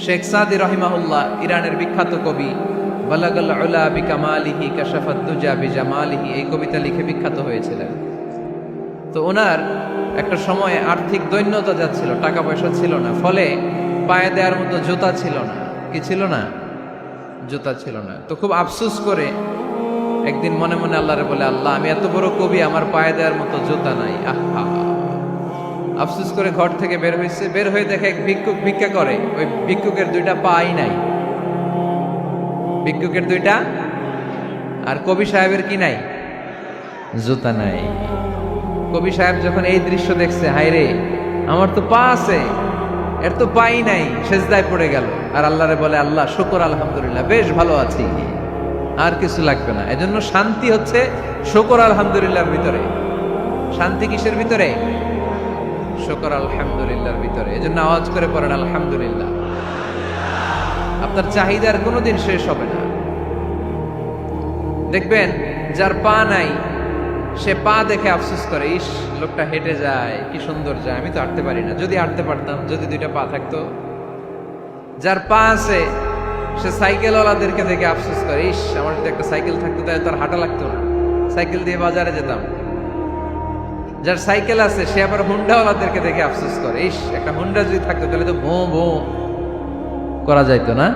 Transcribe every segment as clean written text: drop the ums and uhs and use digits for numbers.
শেখ সাদি রহিমাহুল্লাহ ইরানের বিখ্যাত কবি, বালাগাল উলা বিকামালিহি কাশাফাত দুজা বিজামালিহি, এই কবিতা লিখে বিখ্যাত হয়েছিলেন। তো ওনার একটা সময়ে আর্থিক দৈন্যতা যাচ্ছিল, টাকা পয়সা ছিল না, ফলে পায়ে দেওয়ার মতো জুতা ছিল না। কি ছিল না? জুতা ছিল না। তো খুব আফসোস করে একদিন মনে মনে আল্লাহরে বলে, আল্লাহ আমি এত বড় কবি, আমার পায়ে দেওয়ার মতো জুতা নাই। আহা, আফসোস করে ঘর থেকে বের হয়েছে। বের হয়ে দেখে এক ভিক্ষুক ভিক্ষা করে, ওই ভিক্ষুকের দুইটা পাই নাই। ভিক্ষুকের দুইটা, আর কবি সাহেবের কি নাই? জুতা নাই। কবি সাহেব যখন এই দৃশ্য দেখছে, হায় রে আমার তো পা আছে, এর তো পাই নাই, সেজদায় পড়ে গেল। আর আল্লাহরে বলে, আল্লাহ শুকর আলহামদুলিল্লাহ, বেশ ভালো আছি, আর কিছু লাগবে না। এজন্য শান্তি হচ্ছে শুকর আলহামদুলিল্লাহর ভিতরে। শান্তি কিসের ভিতরে? শুকর আলহামদুলিল্লাহর ভিতরে। এজন্য আওয়াজ করে পড়েন আলহামদুলিল্লাহ। আপনার চাহিদার কোনোদিন শেষ হবে না। দেখবেন যার পা নাই, সে পা দেখে আফসোস করে, ইস লোকটা হেঁটে যায়, কি সুন্দর যায়, আমি তো হাঁটতে পারি না, যদি হাঁটতে পারতাম, যদি দুইটা পা থাকতো। যার পা আছে, সে সাইকেলওয়ালাদেরকে দেখে আফসোস করে, ইস আমার যদি একটা সাইকেল থাকতো তাহলে তার হাঁটা লাগতো না, সাইকেল দিয়ে বাজারে যেতাম। যার সাইকেল আছে, সে আবার হুন্ডাওয়ালাদেরকে দেখে আফসোস করে, ইস একটা হুন্ডা যদি থাকতো তাহলে তো ভোঁ ভোঁ করা যাইতো না।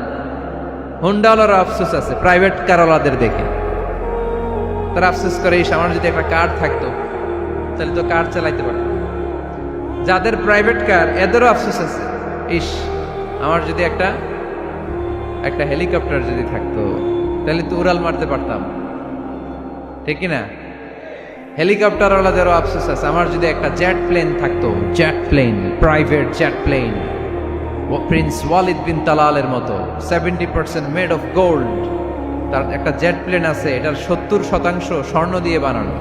হুন্ডাওয়ালার আফসোস আছে প্রাইভেট কারওয়ালাদের দেখে, তারা আফসোস করে, ইস আমার যদি একটা কার থাকতো তাহলে তো কার চালাইতে পারতাম। যাদের প্রাইভেট কার, এদেরও আফসোস আছে, ইস আমার যদি একটা হেলিকপ্টার যদি থাকতো তাহলে তো উড়াল মারতে পারতাম, ঠিক না? হেলিকপ্টারওয়ালাদেরও আফসোস আছে, আমার যদি একটা জেট প্লেন থাকতো, jet plane, private jet plane, ও প্রিন্স ওয়ালিদ বিন তালালের মতো 70% মেড অফ গোল্ড, তার একটা জেট প্লেন আছে, এটার 70% স্বর্ণ দিয়ে বানানো।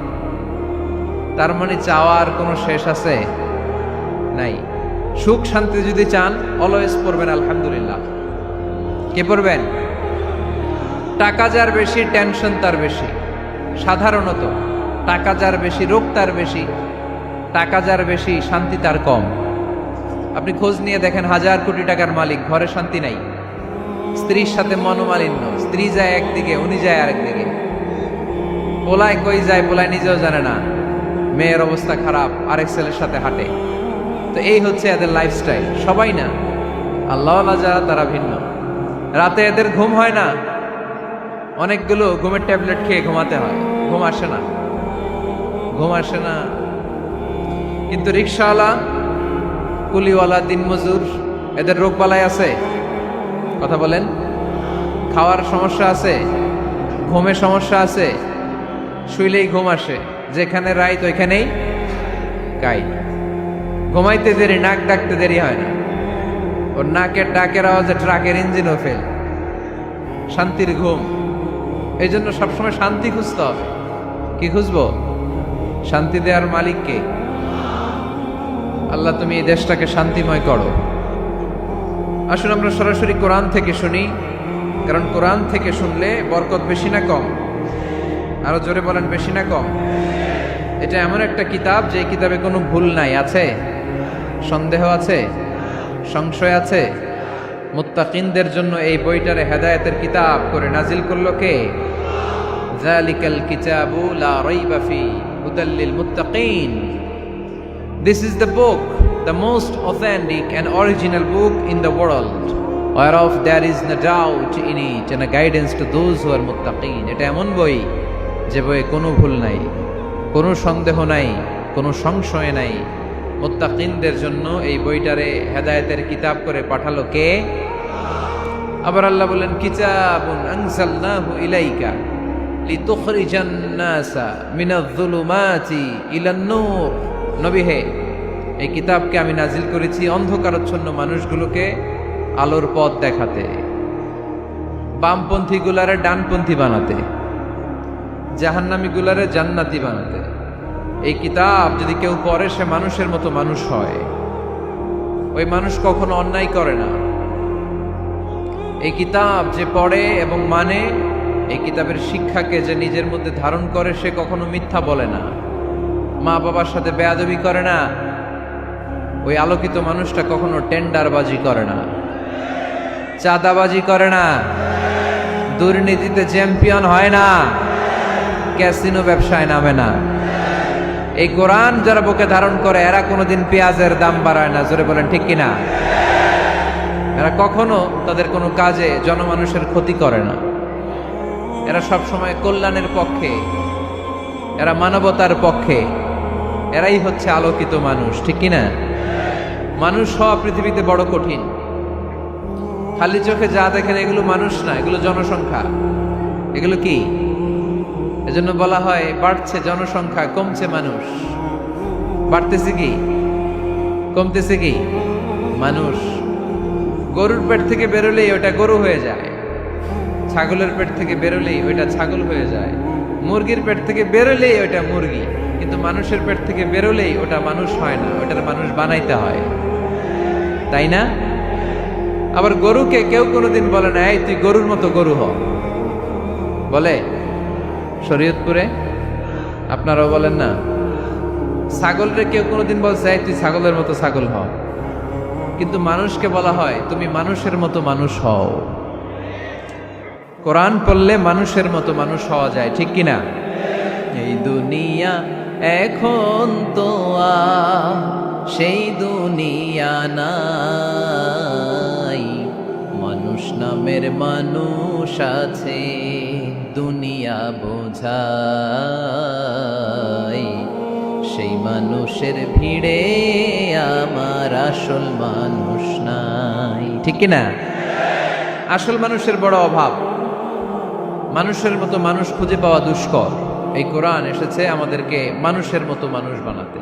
তার মানে চাওয়ার কোনো শেষ আছে? নাই। সুখ শান্তি যদি চান, অলওয়েজ পড়বেন আলহামদুলিল্লাহ। কে পড়বেন? টাকা যার বেশি, টেনশন তার বেশি। সাধারণত টাকা যার বেশি, রোগ তার বেশি। টাকা যার বেশি, শান্তি তার কম। আপনি খোঁজ নিয়ে দেখেন, 1000 কোটি টাকার মালিক, ঘরে শান্তি নাই। স্ত্রীর সাথে মনোমালিন্য, স্ত্রী যায় একদিকে, উনি যায় আরেকদিকে। পোলায় কই যায়, পোলায় নিজেও জানে না। মেয়ের অবস্থা খারাপ, আরেক ছেলের সাথে হাঁটে। তো এই হচ্ছে এদের লাইফস্টাইল। সবাই না, আল্লাহওয়ালা যারা তারা ভিন্ন। রাতে এদের ঘুম হয় না, অনেকগুলো ঘুমের ট্যাবলেট খেয়ে ঘুমাতে হয়, ঘুম আসে না, ঘুম আসে না। কিন্তু রিক্সাওয়ালা, কুলিওয়ালা, দিনমজুর, এদের রোগ বালাই আছে? কথা বলেন। খাওয়ার সমস্যা আছে, ঘুমের সমস্যা আছে, শুইলেই ঘুম আসে, যেখানে রাইত ওইখানেই কাই। ঘুমাইতে দেরি, নাক ডাকতে দেরি হয় না, ওর নাকের ডাকের আওয়াজে ট্রাকের ইঞ্জিনও ফেল। শান্তির ঘুম। এই জন্য সবসময় শান্তি খুঁজতে হবে। কি খুঁজবো? শান্তি দেওয়ার মালিককে। আল্লাহ তুমি এই দেশটাকে শান্তিময় করো। আসুন আমরা সরাসরি কোরআন থেকে শুনি, কারণ কোরআন থেকে শুনলে বরকত বেশি না কম? আরো জোরে বলেন, বেশি না কম? এটা এমন একটা কিতাব যে কিতাবে কোনো ভুল নাই। আছে? সন্দেহ আছে? সংশয় আছে? মুত্তাকিনদের জন্য এই বইটারে হেদায়েতের কিতাব করে নাজিল করলো কে? যালিকাল কিতাবু লা রাইবা ফি হুদাল লিল মুত্তাকিন। This is the book, the most authentic and original book in the world, whereof there is no doubt in it and a guidance to those who are muttaqin. এটা এমন বই যে বইয়ে কোনো ভুল নাই, কোনো সন্দেহ নাই, কোনো সংশয় নাই। মুত্তাকিনদের জন্য এই বইটারে হেদায়েতের কিতাব করে পাঠালো কে? আবার আল্লাহ বলেন, কিতাবুন আনজালনাহু ইলাইকা লিতুখরিজান নাসা মিনাজ-যুলুমাতি ইলান-নূর। নবী হে, এই কিতাবকে আমি নাজিল করেছি অন্ধকারাচ্ছন্ন মানুষগুলোকে আলোর পথ দেখাতে, বামপন্থী গুলারে ডানপন্থী বানাতে, জাহান্নামী গুলারে জান্নাতি বানাতে। এই কিতাব যদি কেউ পড়ে, সে মানুষের মতো মানুষ হয়। ওই মানুষ কখনো অন্যায় করে না। এই কিতাব যে পড়ে এবং মানে, এই কিতাবের শিক্ষাকে যে নিজের মধ্যে ধারণ করে, সে কখনো মিথ্যা বলে না, মা বাবার সাথে বেয়াদবি করে না। ওই আলোকিত মানুষটা কখনো টেন্ডারবাজি করে না। চাঁদাবাজি করে না, দুর্নীতিতে চ্যাম্পিয়ন হয় না, ক্যাসিনো ব্যবসায় নামে না। এই কোরআন যারা বুকে ধারণ করে এরা কোনোদিন পেঁয়াজের দাম বাড়ায় না। জোরে বলেন ঠিক কিনা? এরা কখনো তাদের কোনো কাজে জনমানুষের ক্ষতি করে না। এরা সব সময় কল্যাণের পক্ষে, এরা মানবতার পক্ষে। এরাই হচ্ছে আলোকিত মানুষ, ঠিক কিনা? মানুষ হওয়া পৃথিবীতে বড় কঠিন। খালি চোখে যা দেখেন এগুলো মানুষ না, এগুলো জনসংখ্যা। এগুলো কি? এজন্য বলা হয় বাড়ছে জনসংখ্যা, কমছে মানুষ। বাড়তেছে কি, কমতেছে কি? মানুষ। গরুর পেট থেকে বেরোলেই ওটা গরু হয়ে যায়, ছাগলের পেট থেকে বেরোলেই ওইটা ছাগল হয়ে যায়, মুরগির পেট থেকে বেরোলেই ওইটা মুরগি। কিন্তু মানুষের পেট থেকে বেরোলেই ওটা মানুষ হয় না, ওটার মানুষ বানাইতে হয়, তাই না? আবার গরুকে কেউ কোনোদিন বলে না, এই তুই গরুর মতো গরু হ। বলে শরীয়তপুরে? আপনারাও বলেন না? ছাগলরে কেউ কোনোদিন বলছে, এই তুই ছাগলের মতো ছাগল হ। কিন্তু মানুষকে বলা হয় তুমি মানুষের মতো মানুষ হও। কোরআন পড়লে মানুষের মতো মানুষ হওয়া যায়, ঠিক কিনা? এই দুনিয়া এখন তো সেই দুনিয়া নাই, মানুষ নামের মানুষ আছে দুনিয়া বোঝাই, সেই মানুষের ভিড়ে আমার আসল মানুষ নাই, ঠিক কিনা? আসল মানুষের বড় অভাব। মানুষের মতো মানুষ খুঁজে পাওয়া দুষ্কর। এই কোরআন এসেছে আমাদেরকে মানুষের মতো মানুষ বানাতে।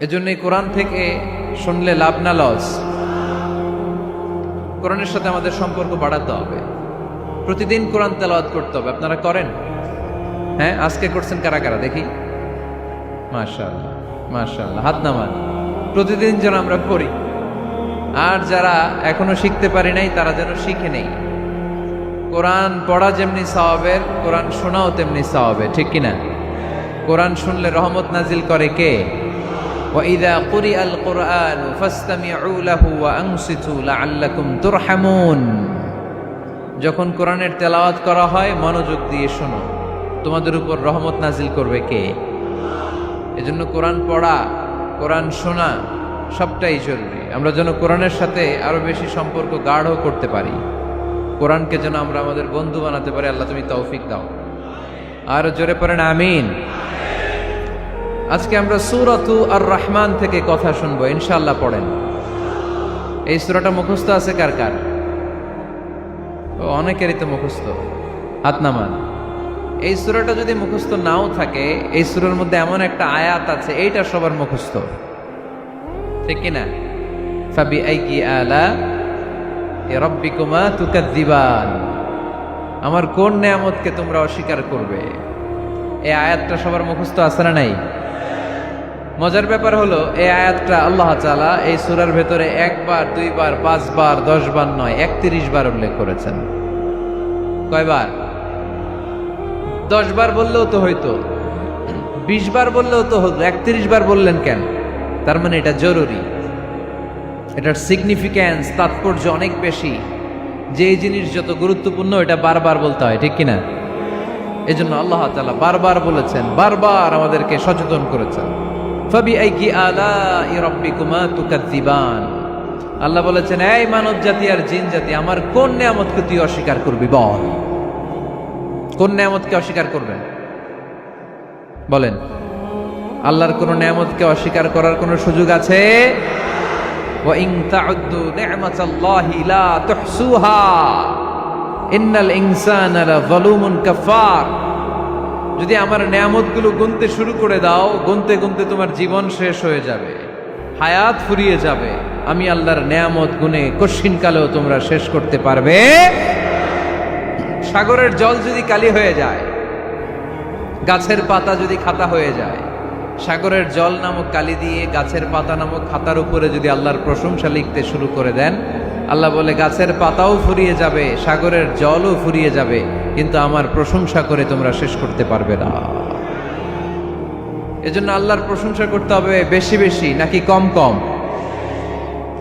এজন্য এই কোরআন থেকে শুনলে লাভ না লস। কোরআনের সাথে আমাদের সম্পর্ক বাড়াতে হবে। প্রতিদিন কোরআন তেলাওয়াত করতে হবে। আপনারা করেন? হ্যাঁ, আজকে করছেন কারা কারা দেখি? মাশাআল্লাহ, মাশাআল্লাহ, হাত নামান। প্রতিদিন যেন আমরা পড়ি। আর যারা এখনো শিখতে পারি নাই তারা যেন শিখে নেই। কোরআন পড়া যেমনি সওয়াবের, কোরআন শোনাও তেমনি সওয়াবের, ঠিক কিনা? কোরআন শুনলে রহমত নাজিল করে কে? وَإِذَا قُرِئَ الْقُرْآنُ فَاسْتَمِعُوا لَهُ وَأَنصِتُوا لَعَلَّكُمْ تُرْحَمُونَ। যখন কোরআনের তেলাওয়াত করা হয় মনোযোগ দিয়ে শোনো, তোমাদের উপর রহমত নাজিল করবে কে? এজন্য কোরআন পড়া, কোরআন শোনা সবটাই জরুরি। আমরা যেন কোরআনের সাথে আরো বেশি সম্পর্ক গাঢ় করতে পারি। কোরআনকে যেন আমরা আমাদের বন্ধু বানাতে পারি। আল্লাহ তুমি তৌফিক দাও। আর জোরে পড়েন আমিন। আজকে আমরা সূরাতু আর রহমান থেকে কথা শুনবো ইনশাআল্লাহ। পড়েন। এই সূরাটা মুখস্থ আছে কার কার? অনেকেরই তো মুখস্থ, হাত নামান। এই সূরাটা যদি মুখস্থ নাও থাকে, এই সূরার মধ্যে এমন একটা আয়াত আছে এইটা সবার মুখস্থ, ঠিক কিনা? ফাবিআইয়ি আলা রাব্বিকুমা তুকাযযিবান। আমার কোন নেয়ামতকে তোমরা অস্বীকার করবে? এই আয়াতটা সবার মুখস্থ আছে না নাই? মজার ব্যাপার হলো এই আয়াতটা আল্লাহ তাআলা এই সূরার ভেতরে একবার, দুইবার, 5 বার, 10 বার নয়, 31 বার উল্লেখ করেছেন। কয়বার? 10 বার বললেও তো হইতো, 20 বার বললেও তো হতো, 31 বার বললেন কেন? তার মানে এটা জরুরি। এটার সিগনিফিক্যান্স, তাৎপর্য অনেক বেশি। যে জিনিস যত গুরুত্বপূর্ণ এটা বারবার বলতে হয়, ঠিক কিনা? এজন্য আল্লাহ তাআলা বারবার বলেছেন, বারবার আমাদেরকে সচেতন করেছেন। ফাবিআইয়ি আলাই রাব্বিকুমা তুকাযযিবান। আল্লাহ বলেছেন, এই মানব জাতি আর জিন জাতি, আমার কোন নিয়ামতকে তুই অস্বীকার করবি? বল, কোন নিয়ামতকে অস্বীকার করবেন? বলেন। আল্লাহর কোন নিয়ামতকে অস্বীকার করার কোন সুযোগ আছে? وَإِن تَعُدُّوا نِعْمَةَ اللَّهِ لَا تُحْصُوهَا إِنَّ الْإِنسَانَ لَظَلُومٌ كَفَّارٌ। যদি আমার নিয়ামতগুলো গুনতে শুরু করে দাও, গুনতে গুনতে তোমার জীবন শেষ হয়ে যাবে, হায়াত ফুরিয়ে যাবে। আমি আল্লাহর নিয়ামত গুনে কশিনকালেও তোমরা শেষ করতে পারবে। সাগরের জল যদি কালি হয়ে যায়, গাছের পাতা যদি খাতা হয়ে যায়, সাগরের জল নামক কালি দিয়ে গাছের পাতা নামক খাতার উপরে যদি আল্লাহর প্রশংসা লিখতে শুরু করে দেন, আল্লাহ বলে গাছের পাতাও ফুরিয়ে যাবে, সাগরের জলও ফুরিয়ে যাবে, কিন্তু আমার প্রশংসা করে তোমরা শেষ করতে পারবে না। এজন্য আল্লাহর প্রশংসা করতে হবে বেশি বেশি নাকি কম কম?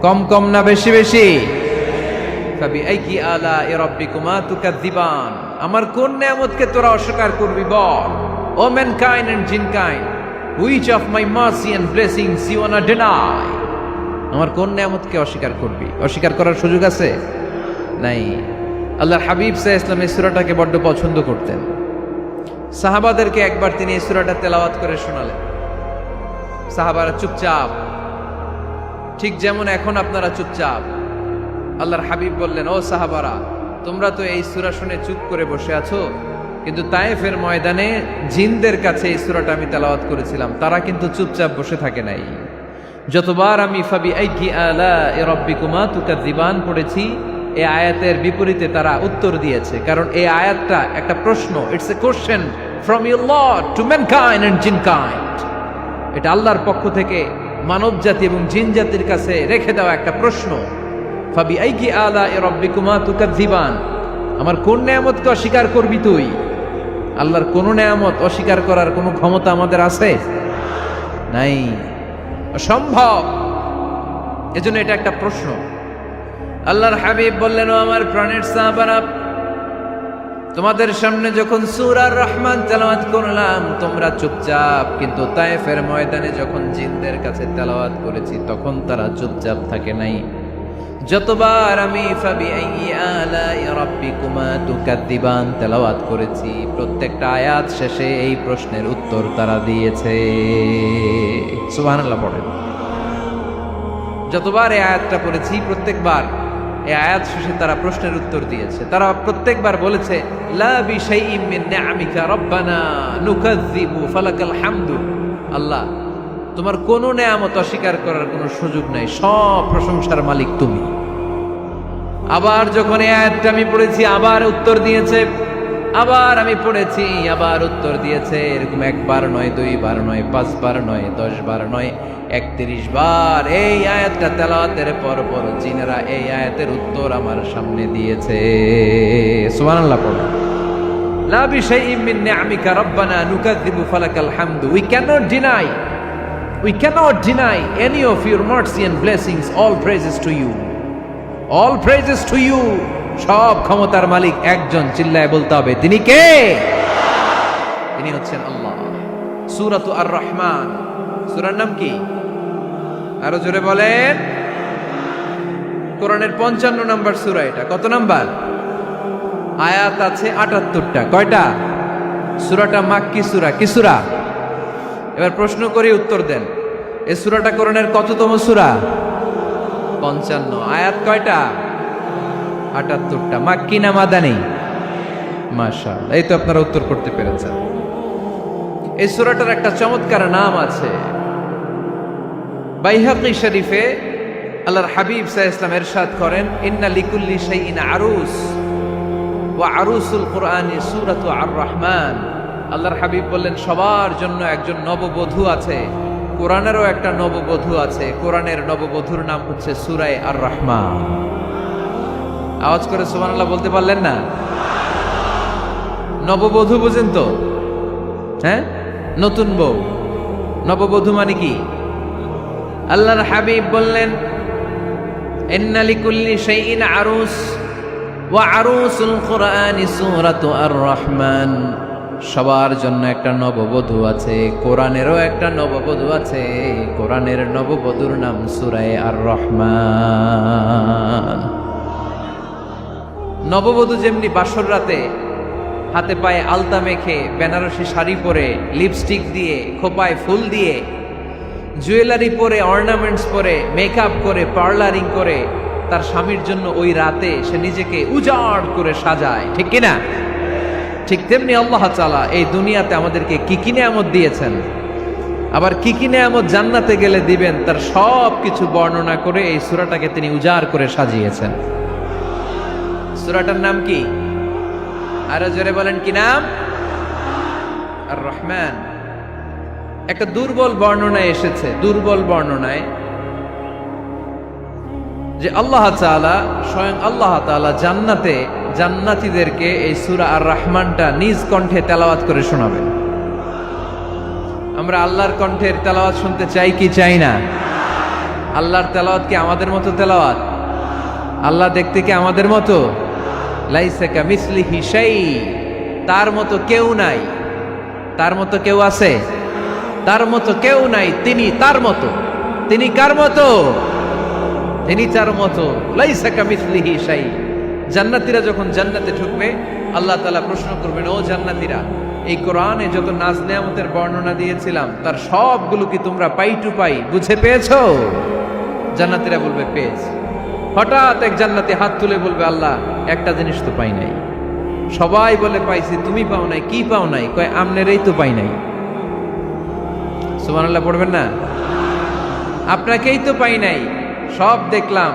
কম কম না বেশি বেশি? ফাবিআইয়ি আলাই রাব্বিকুমা তুকাযযিবান, আমার কোন নিয়ামতকে তোরা অস্বীকার করবি বল। O mankind and jinnkind, which of my mercy and blessings you want to deny? আমার কোন নিয়ামতকে অস্বীকার করবি? অস্বীকার করার সুযোগ আছে? নাই। আল্লাহর হাবিব সাল্লাল্লাহু আলাইহি ওয়াসাল্লাম এই সূরাটাকে বড্ড পছন্দ করতেন। সাহাবাদেরকে একবার তিনি এই সূরাটা তেলাওয়াত করে শোনালেন। সাহাবারা চুপচাপ, ঠিক যেমন এখন আপনারা চুপচাপ। আল্লাহর হাবিব বললেন, ও সাহাবারা, তোমরা তো এই সূরা শুনে চুপ করে বসে আছো, কিন্তু তায়েফের ময়দানে জিনদের কাছে এই সূরাটা আমি তেলাওয়াত করেছিলাম, তারা কিন্তু চুপচাপ বসে থাকে নাই। যতবার আমি ফাবিআইয়ি আলাই রাব্বিকুমা তুকাযযিবান পড়েছি, এই আয়াতের বিপরীতে তারা উত্তর দিয়েছে, কারণ এই আয়াতটা একটা প্রশ্ন। It's a question from your lord to mankind and jinnkind. এটা আল্লাহর পক্ষ থেকে মানব জাতি এবং জিন জাতির কাছে রেখে দেওয়া একটা প্রশ্ন। ফাবিআইয়ি আলাই রাব্বিকুমা তুকাযযিবান, আমার কোন নিয়ামতকে অস্বীকার করবি তুই? আল্লাহর কোন নিয়ামত অস্বীকার করার কোনো ক্ষমতা আমাদের আছে? নাই, অসম্ভব। এজন্য এটা একটা প্রশ্ন। আল্লাহর হাবিব বললেন, ও আমার প্রাণের সাহাবারা, তোমাদের সামনে যখন সূরা রহমান তেলাওয়াত করলাম তোমরা চুপচাপ, কিন্তু তায়েফের ময়দানে যখন জিনদের কাছে তেলাওয়াত করেছি তখন তারা চুপচাপ থাকে নাই। যতবার আমি ফাবিআইয়ি আলাই রাব্বিকুমা তুকাযযিবান তেলাওয়াত করেছি, প্রত্যেকটা আয়াত শেষে এই প্রশ্নের উত্তর তারা দিয়েছে। সুবহানাল্লাহ পড়েন। যতবার এই আয়াতটা পড়েছি প্রত্যেকবার এই আয়াত শেষে তারা প্রশ্নের উত্তর দিয়েছে। তারা প্রত্যেকবার বলেছে, লা বিশাইইম মিন নিআমিকা রাব্বানা নুকাযযিবু ফালাকাল হামদু। আল্লাহ, তোমার কোনো নিয়ামত অস্বীকার করার কোনো সুযোগ নাই, সব প্রশংসার মালিক তুমি। আবার যখন এই আয়াতটা আমি পড়েছি আবার উত্তর দিয়েছে, আবার আমি পড়েছি আবার উত্তর দিয়েছে। এরকম একবার নয়, দুইবার নয়, পাঁচবার নয়, 10 বার নয়, 31 বার এই আয়াতটা তেলাওয়াতের পর পর জিনেরা এই আয়াতের উত্তর আমার সামনে দিয়েছে। সুবহানাল্লাহ পড়ো। লা বিশাইইম মিন নিআমিকা রাব্বানা নুকাযযিবু ফালাকাল হামদু। We cannot deny any of your mercy and blessings. All praises to you. All praises to you. সব ক্ষমতার মালিক একজন, চিল্লায় বলতে হবে, তিনি কে? তিনি হচ্ছেন আল্লাহ। সূরাতু আর রহমান, সূরার নাম কি? আরো জোরে বলেন। কোরআনের 55 নম্বর সূরা এটা। কত নাম্বার? আয়াত আছে 78টা। কয়টা? সূরাটা মাক্কি সূরা। কি সূরা? এবার প্রশ্ন করি, উত্তর দেন। এই সূরাটা কোরআনের কততম সূরা? 55। আয়াত কয়টা? 78টা। মাক্কি না মাদানী? মাশাআল্লাহ, এই তো আপনারা উত্তর করতে পেরেছেন। এই সূরাটার একটা চমৎকার নাম আছে। বাইহাকী শরীফে আল্লাহর হাবিব সাল্লাল্লাহু আলাইহি ওয়াসাল্লাম ইরশাদ করেন, ইন্না লিকুল্লি শাইইন আরুস ওয়া আরুসুল কুরআনি সূরাতু আর রহমান। আল্লাহর হাবিব বললেন, সবার জন্য একজন নববধূ আছে, কোরআনেরও একটা নববধূ আছে। কোরআনের নববধূর নাম হচ্ছে সূরা আর রহমান। আওয়াজ করে সুবহানাল্লাহ বলতে পারলেন না? নববধূ বুঝেন তো? হ্যাঁ, নতুন বউ। নববধূ মানে কি? আল্লাহর হাবিব বললেন, ইন্না লিকুল্লি শাইইন আরুস ওয়া আরুসুল কুরআনি সূরাতু আর রহমান। সবার জন্য একটা নববধূ আছে, কোরআনেরও একটা নববধূ আছে। কোরআনের নববধূর নাম সূরা আর রহমান। নববধূ যেমনি বাসর রাতে হাতে পায়ে আলতা মেখে, বেনারসি শাড়ি পরে, লিপস্টিক দিয়ে, খোপায় ফুল দিয়ে, জুয়েলারি পরে, অর্নামেন্টস পরে, মেকআপ করে, পার্লারিং করে তার স্বামীর জন্য ওই রাতে সে নিজেকে উজাড় করে সাজায়, ঠিক কিনা? ঠিক তেমনি আল্লাহ তাআলা এই দুনিয়াতে আমাদেরকে কি কি নিয়ামত দিয়েছেন, আবার কি কি নিয়ামত জান্নাতে গেলে দিবেন, তার সব কিছু বর্ণনা করে এই সূরাটাকে তিনি উজাড় করে সাজিয়েছেন। সূরাটার নাম কি? আরো জোরে বলেন, কি নাম? আর রহমান। একটা দুর্বল বর্ণনায় এসেছে, দুর্বল বর্ণনায়, যে আল্লাহ তাআলা, স্বয়ং আল্লাহ তাআলা জান্নাতে জান্নাতীদেরকে এই সূরা আর রহমানটা নিজ কণ্ঠে তেলাওয়াত করে শোনাবেন। আমরা আল্লাহর কণ্ঠের তেলাওয়াত শুনতে চাই কি চাই না? আল্লাহর তেলাওয়াত কি আমাদের মতো তেলাওয়াত? আল্লাহ দেখতে কি আমাদের মতো? লাইসা কামিসলিহি শাই, তার মতো কেউ নাই। তার মতো কেউ আছে? তার মতো কেউ নাই। তিনি তার মতো। তিনি কার মতো? তিনি তার মতো। লাইসা কামিসলিহি শাই। জান্নাতীরা যখন জান্নাতে ঢুকবে, আল্লাহ তাআলা প্রশ্ন করবেন, ও জান্নাতীরা, এই কোরআনে যত নাজ নেয়ামতের বর্ণনা দিয়েছিলাম তার সবগুলো কি তোমরা পাই টু পাই বুঝে পেয়েছো? জান্নাতীরা বলবে পেয়েছি। হঠাৎ এক জান্নাতি হাত তুলে বলবে, আল্লাহ একটা জিনিস তো পাই নাই। সবাই বলে পাইছি, তুমি পাও নাই। কি পাও নাই? কয় আমনেরই তো পাই নাই। সুবহানাল্লাহ পড়বেন না? আপনাকেই তো পাই নাই। সব দেখলাম,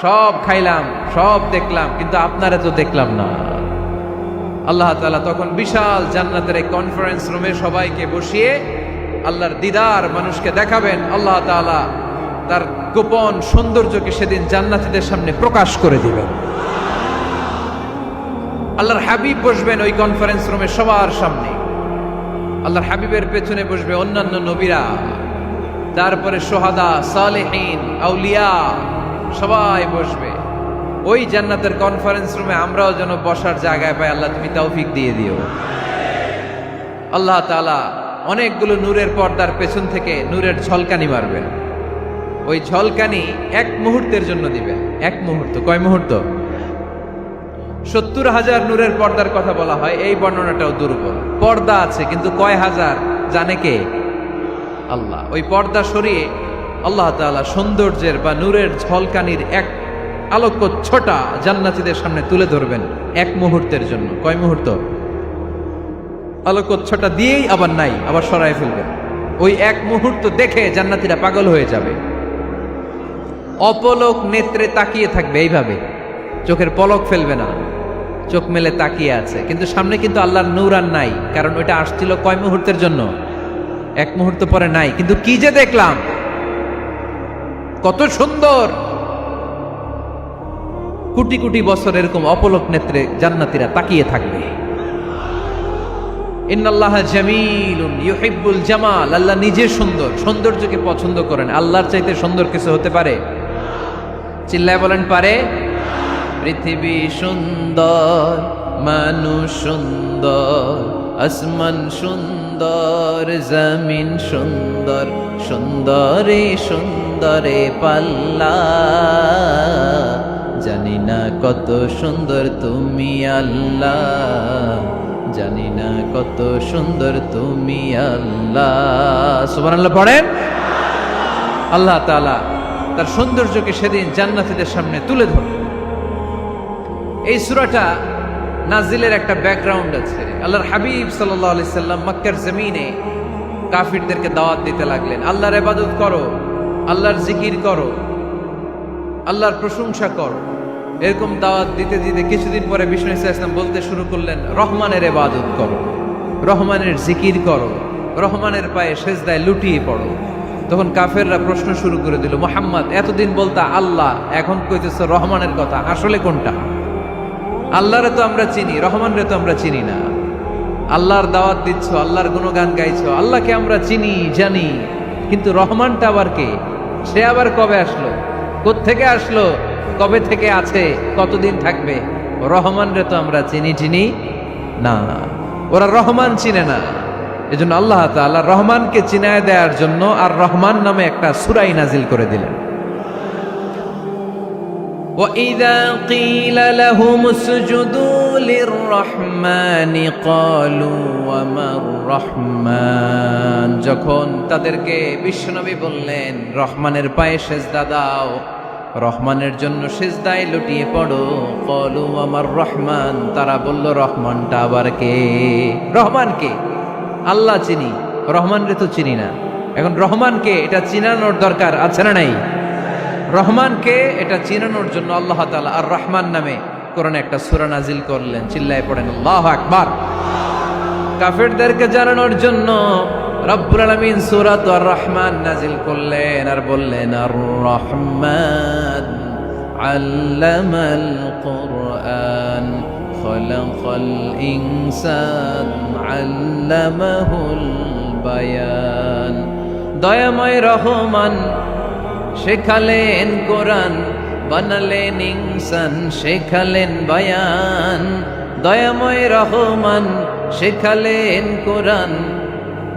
সব খাইলাম, সব দেখলাম, কিন্তু আপনারে তো দেখলাম না। আল্লাহ তাআলা তখন বিশাল জান্নাতের এই কনফারেন্স রুমে সবাইকে বসিয়ে আল্লাহর দিদার মানুষকে দেখাবেন। আল্লাহ তাআলা তার গোপন সৌন্দর্যকে সেদিন জান্নাতীদের সামনে প্রকাশ করে দিবেন। আল্লাহর হাবিব বসবেন ওই কনফারেন্স রুমে সবার সামনে। আল্লাহর হাবিবের পেছনে বসবে অন্যান্য নবীরা, তারপরে সোহাদা, সালেহীন, আউলিয়া সবাই বসবে ওই জান্নাতের কনফারেন্স রুমে। আমরাও যেন বসার জায়গায় পাই, আল্লাহ তুমি তৌফিক দিয়ে দিও। আল্লাহ তাআলা অনেকগুলো নূরের পর্দার পেছন থেকে নূরের ঝলকানি মারবেন। ওই ঝলকানি এক মুহূর্তের জন্য দিবেন। এক মুহূর্ত। কয় মুহূর্ত? 70,000 নূরের পর্দার কথা বলা হয়, এই বর্ণনাটাও দুর্বল। পর্দা আছে কিন্তু কয় হাজার জানে কে? আল্লাহ। ওই পর্দা সরিয়ে আল্লাহ তাআলা সৌন্দর্যের বা নূরের ঝলকানির এক আলোকচ্ছটা জান্নাতীদের সামনে তুলে ধরবেন এক মুহূর্তের জন্য। কয় মুহূর্ত? আলোকচ্ছটা দিয়েই আবার নাই, আবার সরায় ফেলবেন। ওই এক মুহূর্ত দেখে জান্নাতীরা পাগল হয়ে যাবে, অপলক নেত্রে তাকিয়ে থাকবে। এইভাবে চোখের পলক ফেলবে না, চোখ মেলে তাকিয়ে আছে। কিন্তু সামনে কিন্তু আল্লাহর নূর আর নাই, কারণ ওইটা আসছিল কয় মুহূর্তের জন্য? এক মুহূর্ত পরে নাই। কিন্তু কি যে দেখলাম, কত সুন্দর! কোটি কোটি বছর এরকম অপলক নেত্রে জান্নাতীরা তাকিয়ে থাকবে। ইন্নাল্লাহা জামিলুন ইউহিব্বুল জামাল। আল্লাহ নিজে সুন্দর, সৌন্দর্যকে পছন্দ করেন। আল্লাহর চাইতে সুন্দর কিছু হতে পারে? চিল্লায় বলেন পারে? পৃথিবী সুন্দর, মানুষ সুন্দর, আসমান সুন্দর, জমিন সুন্দর, সুন্দরে সুন্দরে পাল্লা। জানি না কত সুন্দর তুমি আল্লাহ, জানি না কত সুন্দর তুমি আল্লাহ। সুবহানাল্লাহ পড়েন। আল্লাহ তাআলা তার সৌন্দর্যকে সেদিন জান্নাতীদের সামনে তুলে ধরবেন। এই সূরাটা নাজিলের একটা ব্যাকগ্রাউন্ড আছে। আল্লাহর হাবিব সাল্লাল্লাহু আলাইহি সাল্লাম মক্কার জমিনে কাফিরদেরকে দাওয়াত দিতে লাগলেন, আল্লাহর ইবাদত করো, আল্লাহর জিকির করো, আল্লাহর প্রশংসা করো। এরকম দাওয়াত দিতে দিতে কিছুদিন পরে বিষ্ণু ইসলাম বলতে শুরু করলেন, রহমানের ইবাদত করো, রহমানের জিকির করো, রহমানের পায়ে সেজদায় লুটিয়ে পড়ো। তখন কাফেররা প্রশ্ন শুরু করে দিল, মুহাম্মদ এতদিন বলতা আল্লাহ, এখন কইতেছ রহমানের কথা, আসলে কোনটা? আল্লাহরে তো আমরা চিনি, রহমানরে তো আমরা চিনি না। আল্লাহর দাওয়াত দিচ্ছ, আল্লাহর গুণগান গাইছো, আল্লাহকে আমরা চিনি জানি, কিন্তু রহমানটা আবার কে? সে আবার কবে আসলো, কোত্থেকে আসলো, কবে থেকে আছে, কতদিন থাকবে? রহমানরে তো আমরা চিনি না। ওরা রহমান চিনে না। এজন্য আল্লাহ তাআলা রহমানকে চিনায় দেওয়ার জন্য আর রহমান নামে একটা সূরা নাজিল করে দিলেন। وَإِذَا قِيلَ لَهُمُ اسْجُدُوا لِلرَّحْمَنِ قَالُوا وَمَا الرَّحْمَنُ। যখন তাদেরকে বিশ্বনবী বললেন রহমানের পায়ে সেজদা দাও, রহমানের জন্য সেজদায় লুটিয়ে পড়ো, ক্বালু ওয়ামার রহমান, তারা বলল রহমানটা আবার কে? রহমান কে? আল্লাহ চিনি, রহমানরে তো চিনি না। এখন রহমানকে এটা চিনানোর দরকার আছে না নাই? রহমানকে এটা চিনানোর জন্য আল্লাহ তাআলা আর রহমান নামে কোরআনে একটা সূরা নাজিল করলেন। চিল্লায় পড়েন আল্লাহু আকবার। কাফেরদেরকে জানানোর জন্য রব্বুল আলামিন সূরাত আর রহমান নাজিল করলেন আর বললেন, আর রহমান আল্লামাল কুরআন খলাকাল ইনসান আল্লামাহুল বায়ান। দয়াময় রহমান শেখালেন কোরআন, বানালেন ইনসান শেখালেন বায়ান, দয়াময় রহমান শেখালেন কোরআন,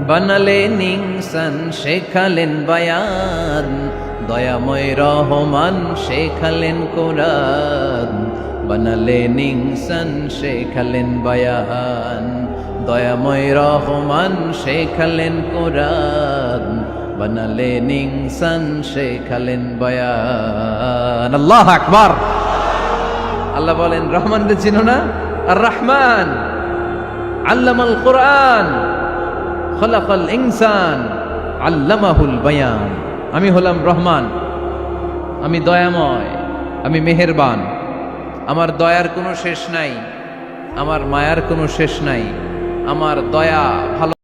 বানালেন ইনসান শেখালেন বায়ান, দয়াময় রহমান শেখালেন কোরআন, বানালেন ইনসান শেখালেন বায়ান, দয়াময় রহমান শেখালেন কোরআন, বানালেন ইনসান শেখালেন বায়ান। আল্লাহু আকবার। আল্লাহ বলেন রহমানকে চিনো না? আর রহমান আল্লামাল কোরআন খলাকাল ইনসান আল্লামাহুল বায়ান। আমি হলাম রহমান, আমি দয়াময়, আমি মেহেরবান, আমার দয়ার কোনো শেষ নাই, আমার মায়ার কোনো শেষ নাই, আমার দয়া ভালো